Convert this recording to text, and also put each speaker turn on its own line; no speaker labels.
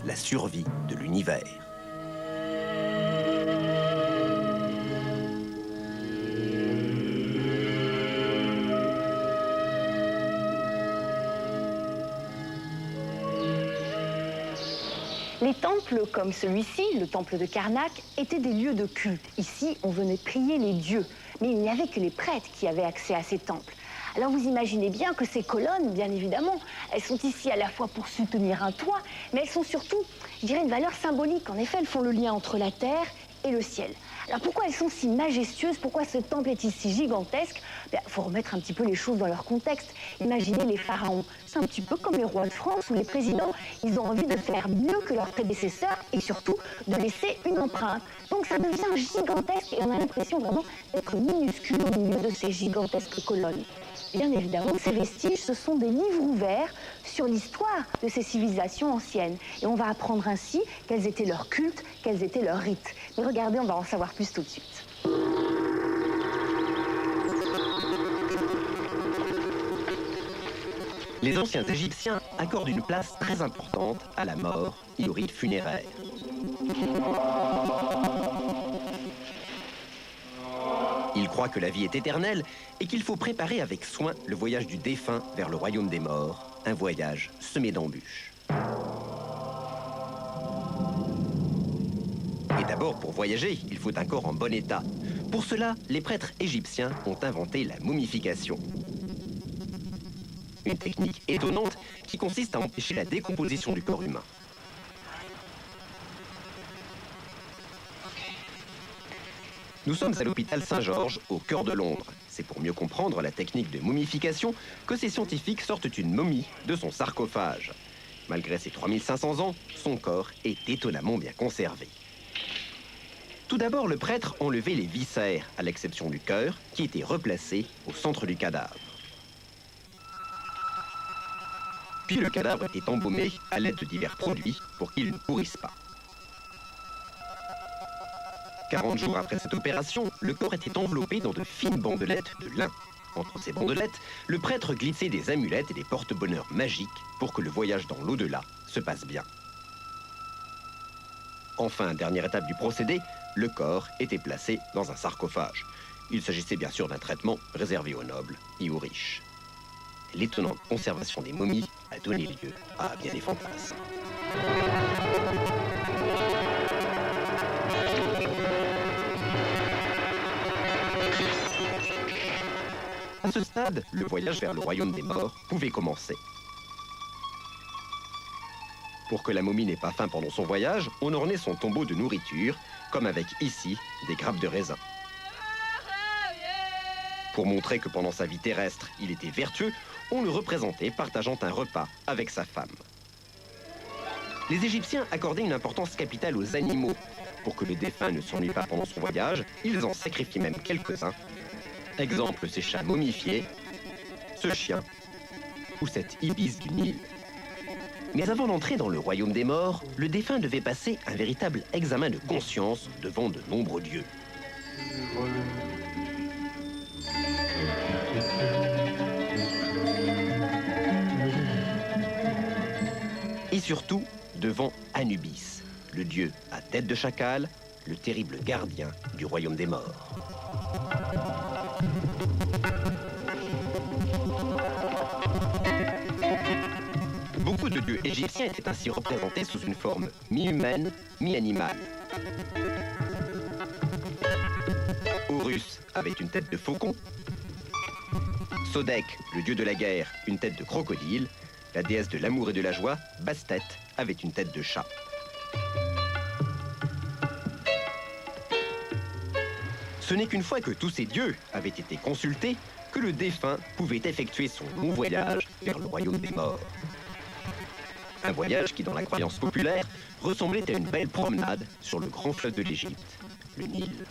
la survie de l'univers.
Les temples comme celui-ci, le temple de Karnak, étaient des lieux de culte. Ici, on venait prier les dieux, mais il n'y avait que les prêtres qui avaient accès à ces temples. Alors vous imaginez bien que ces colonnes, bien évidemment, elles sont ici à la fois pour soutenir un toit, mais elles sont surtout, je dirais, une valeur symbolique. En effet, elles font le lien entre la terre et le ciel. Alors pourquoi elles sont si majestueuses? Pourquoi ce temple est si gigantesque? Il faut remettre un petit peu les choses dans leur contexte. Imaginez les pharaons. C'est un petit peu comme les rois de France ou les présidents. Ils ont envie de faire mieux que leurs prédécesseurs et surtout de laisser une empreinte. Donc ça devient gigantesque et on a l'impression vraiment d'être minuscule au milieu de ces gigantesques colonnes. Bien évidemment, ces vestiges, ce sont des livres ouverts sur l'histoire de ces civilisations anciennes. Et on va apprendre ainsi quels étaient leurs cultes, quels étaient leurs rites. Mais regardez, on va en savoir plus tout de suite.
Les anciens Égyptiens accordent une place très importante à la mort et aux rites funéraires. Ils croient que la vie est éternelle et qu'il faut préparer avec soin le voyage du défunt vers le royaume des morts, un voyage semé d'embûches. Et d'abord, pour voyager, il faut un corps en bon état. Pour cela, les prêtres égyptiens ont inventé la momification. Une technique étonnante qui consiste à empêcher la décomposition du corps humain. Nous sommes à l'hôpital Saint-Georges, au cœur de Londres. C'est pour mieux comprendre la technique de momification que ces scientifiques sortent une momie de son sarcophage. Malgré ses 3500 ans, son corps est étonnamment bien conservé. Tout d'abord, le prêtre enlevait les viscères, à l'exception du cœur, qui était replacé au centre du cadavre. Puis le cadavre est embaumé à l'aide de divers produits pour qu'il ne pourrisse pas. 40 jours après cette opération, le corps était enveloppé dans de fines bandelettes de lin. Entre ces bandelettes, le prêtre glissait des amulettes et des porte-bonheur magiques pour que le voyage dans l'au-delà se passe bien. Enfin, dernière étape du procédé, le corps était placé dans un sarcophage. Il s'agissait bien sûr d'un traitement réservé aux nobles et aux riches. L'étonnante conservation des momies a donné lieu à bien des fantasmes. À ce stade, le voyage vers le royaume des morts pouvait commencer. Pour que la momie n'ait pas faim pendant son voyage, on ornait son tombeau de nourriture, comme avec ici des grappes de raisin. Pour montrer que pendant sa vie terrestre, il était vertueux, on le représentait partageant un repas avec sa femme. Les Égyptiens accordaient une importance capitale aux animaux. Pour que le défunt ne s'ennuie pas pendant son voyage, ils en sacrifiaient même quelques-uns. Exemple, ces chats momifiés, ce chien ou cette ibis du Nil. Mais avant d'entrer dans le royaume des morts, le défunt devait passer un véritable examen de conscience devant de nombreux dieux. Et surtout, devant Anubis, le dieu à tête de chacal, le terrible gardien du royaume des morts. Beaucoup de dieux égyptiens étaient ainsi représentés sous une forme mi-humaine, mi-animale. Horus avait une tête de faucon. Sodek, le dieu de la guerre, une tête de crocodile. La déesse de l'amour et de la joie, Bastet, avait une tête de chat. Ce n'est qu'une fois que tous ces dieux avaient été consultés que le défunt pouvait effectuer son long voyage vers le royaume des morts. Un voyage qui, dans la croyance populaire, ressemblait à une belle promenade sur le grand fleuve de l'Égypte, le Nil.